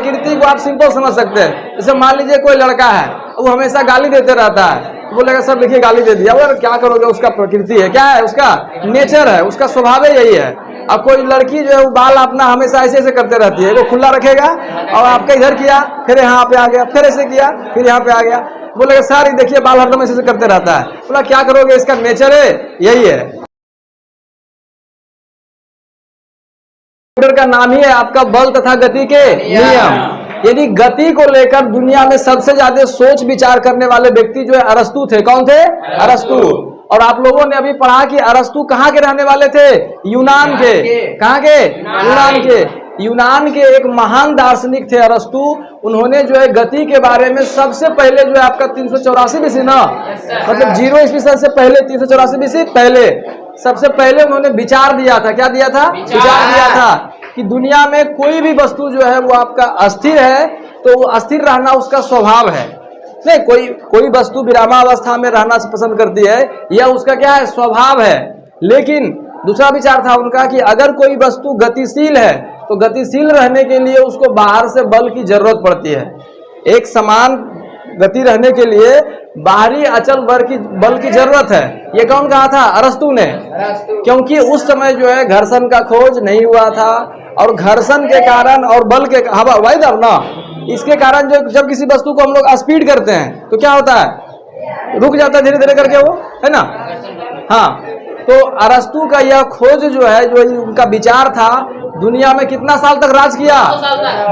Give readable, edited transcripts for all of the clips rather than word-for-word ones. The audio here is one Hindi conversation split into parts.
प्रकृति को आप सिंपल समझ सकते हैं। जैसे मान लीजिए कोई लड़का है, वो हमेशा गाली देते रहता है, बोलेगा सर देखिए गाली दे दिया, और क्या करोगे, उसका प्रकृति है, क्या है, उसका नेचर है, उसका स्वभाव यही है। अब कोई लड़की जो है वो बाल अपना हमेशा ऐसे ऐसे करते रहती है, वो खुला रखेगा और आपका इधर किया, फिर यहाँ पे आ गया, फिर ऐसे किया, फिर यहाँ पे आ गया, बोलेगा सर देखिए बाल हरदम ऐसे करते रहता है। बोला क्या करोगे, इसका नेचर है, यही है। का नाम ही है आपका बल तथा गति के नियम। यदि गति को लेकर दुनिया में सबसे ज्यादा सोच विचार करने वाले व्यक्ति जो है अरस्तु थे। कौन थे? अरस्तु। और आप लोगों ने अभी पढ़ा कि अरस्तु कहाँ के रहने वाले थे? यूनान के। कहाँ के? यूनान के। यूनान के एक महान दार्शनिक थे अरस्तु। उन्होंने जो है गति के बारे में सबसे पहले जो है आपका 384 BC ना, मतलब 0 ईस्वी सन से पहले 384 BC पहले सबसे पहले उन्होंने विचार दिया था। क्या दिया था? विचार दिया था कि दुनिया में कोई भी वस्तु जो है वो आपका अस्थिर है, तो वो अस्थिर रहना उसका स्वभाव है। नहीं, कोई वस्तु विरामावस्था में रहना पसंद करती है, यह उसका क्या है? स्वभाव है। लेकिन दूसरा विचार था उनका कि अगर कोई वस्तु गतिशील है तो गतिशील रहने के लिए उसको बाहर से बल की जरूरत पड़ती है। एक समान गति रहने के लिए बाहरी अचल बल की जरूरत है। ये कौन कहा था? अरस्तु ने। क्योंकि उस समय जो है घर्षण का खोज नहीं हुआ था, और घर्षण के कारण और बल के हवा वायुदाब ना, इसके कारण जब किसी वस्तु को हम लोग स्पीड करते हैं तो क्या होता है? रुक जाता है धीरे धीरे करके, वो है ना। हाँ, तो अरस्तु का यह खोज जो है, जो उनका विचार था, दुनिया में कितना साल तक राज किया?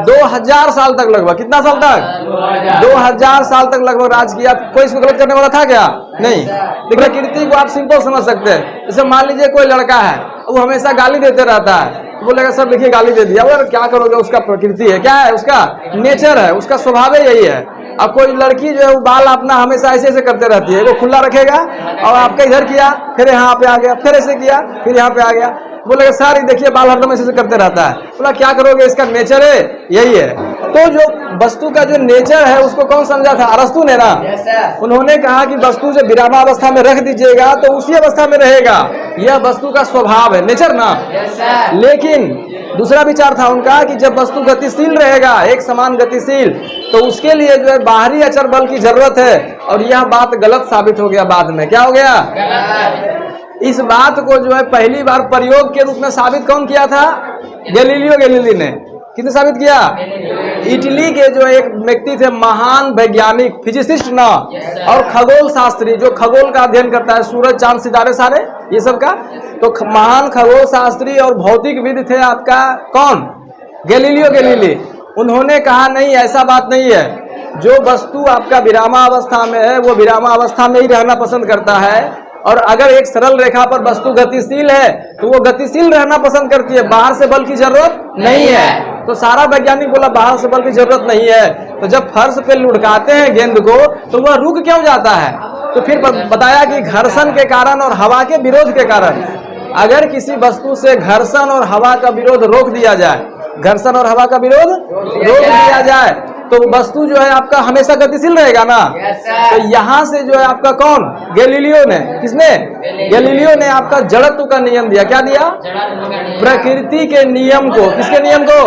2000 साल तक लगभग। कितना साल तक? 2000 साल तक लगभग राज किया। कोई इसको गलत करने वाला था क्या? नहीं। देखिए प्रकृति को आप सिंपल समझ सकते हैं। जैसे मान लीजिए कोई लड़का है, वो हमेशा गाली देते रहता है, बोलेगा सर देखिए गाली दे दिया, और क्या करोगे, उसका प्रकृति है, क्या है, उसका नेचर है, उसका स्वभाव यही है। अब कोई लड़की जो है वो बाल अपना हमेशा ऐसे ऐसे करते रहती है, वो खुला रखेगा और आपका इधर किया, फिर यहाँ पे आ गया, फिर ऐसे किया, फिर यहाँ पे आ गया, बोलेगा सर देखिए बाल हरदम ऐसे करते रहता है। बोला क्या करोगे, इसका नेचर है, यही है। तो जो वस्तु का जो नेचर है उसको कौन समझा था? अरस्तु ने ना। उन्होंने कहा कि वस्तु जब विरामावस्था में रख दीजिएगा तो उसी अवस्था में रहेगा, यह वस्तु का स्वभाव है, नेचर ना। लेकिन दूसरा विचार था उनका कि जब वस्तु गतिशील रहेगा, एक समान गतिशील, तो उसके लिए जो है बाहरी अचर बल की जरूरत है। और यह बात गलत साबित हो गया बाद में। क्या हो गया? इस बात को जो है पहली बार प्रयोग के रूप में साबित कौन किया था? गैलीलियो गैलीली ने। किसने साबित किया? इटली के जो एक व्यक्ति थे, महान वैज्ञानिक, फिजिसिस्ट ना, और खगोल शास्त्री, जो खगोल का अध्ययन करता है, सूरज चांद सितारे सारे ये सब का, तो महान खगोल शास्त्री और भौतिकविद थे आपका कौन? Galileo Galilei. उन्होंने कहा नहीं, ऐसा बात नहीं है, जो वस्तु आपका विरामावस्था में है वो विरामावस्था में ही रहना पसंद करता है, और अगर एक सरल रेखा पर वस्तु गतिशील है तो वो गतिशील रहना पसंद करती है, बाहर से बल की जरूरत नहीं है। तो सारा वैज्ञानिक बोला बाहर से बल की जरूरत नहीं है। तो जब फर्श पे लुढ़काते हैं गेंद को तो वह रुक क्यों जाता है? तो फिर बताया कि घर्षण के कारण और हवा के विरोध के कारण। अगर किसी वस्तु से घर्षण और हवा का विरोध रोक दिया जाए, घर्षण और हवा का विरोध रोक दिया जाए, तो वस्तु जो है आपका हमेशा गतिशील रहेगा ना। तो यहाँ से जो है आपका कौन? गैलीलियो ने। किसने? गैलीलियो ने आपका जड़त्व का नियम दिया। क्या दिया? प्रकृति के नियम को। किसके नियम को?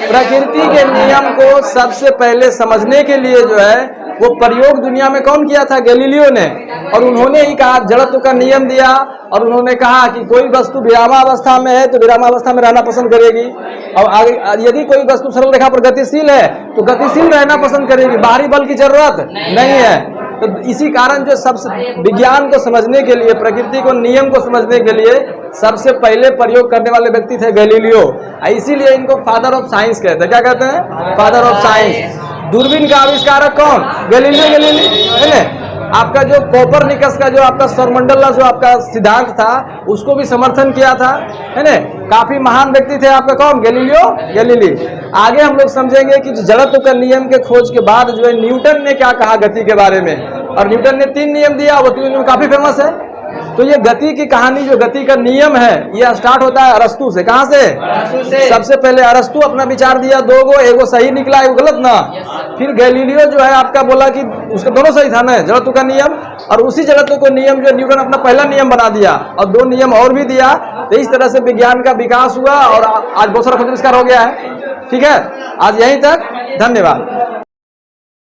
प्रकृति के नियम को सबसे पहले समझने के लिए जो है वो प्रयोग दुनिया में कौन किया था? गैलीलियो ने। और उन्होंने ही कहा, जड़त्व का नियम दिया, और उन्होंने कहा कि कोई वस्तु विरामावस्था में है तो विरामावस्था में रहना पसंद करेगी, और आगे यदि कोई वस्तु सरल रेखा पर गतिशील है तो गतिशील रहना पसंद करेगी, बाहरी बल की जरूरत नहीं है। तो इसी कारण जो सबसे विज्ञान को समझने के लिए, प्रकृति को नियम को समझने के लिए सबसे पहले प्रयोग करने वाले व्यक्ति थे गैलीलियो। इसीलिए इनको फादर ऑफ साइंस कहते हैं। क्या कहते हैं? Father of science. दूरबीन का आविष्कारक कौन? गैलीलियो गैलीली है ना। आपका जो कोपरनिकस का जो आपका सौरमंडल जो आपका सिद्धांत था उसको भी समर्थन किया था, है ना। काफी महान व्यक्ति थे आपका कौन? Galileo Galilei. आगे हम लोग समझेंगे कि जड़त्व का नियम के खोज के बाद जो है न्यूटन ने क्या कहा गति के बारे में, और न्यूटन ने 3 नियम दिया, वो 3 नियम काफी फेमस है। तो ये गति की कहानी, जो गति का नियम है, ये स्टार्ट होता है अरस्तु से। कहाँ से? अरस्तु से। सबसे पहले अरस्तु अपना विचार दिया 2 गो, एगो सही निकला, एगो गलत ना। फिर गैलीलियो जो है आपका बोला कि उसका दोनों सही था ना, जड़त्व का नियम, और उसी जड़त्व को नियम जो न्यूटन अपना पहला नियम बना दिया, और 2 नियम और भी दिया। तो इस तरह से विज्ञान का विकास हुआ और आज बहुत सारा खोज आविष्कार हो गया है। ठीक है, आज यहीं तक, धन्यवाद।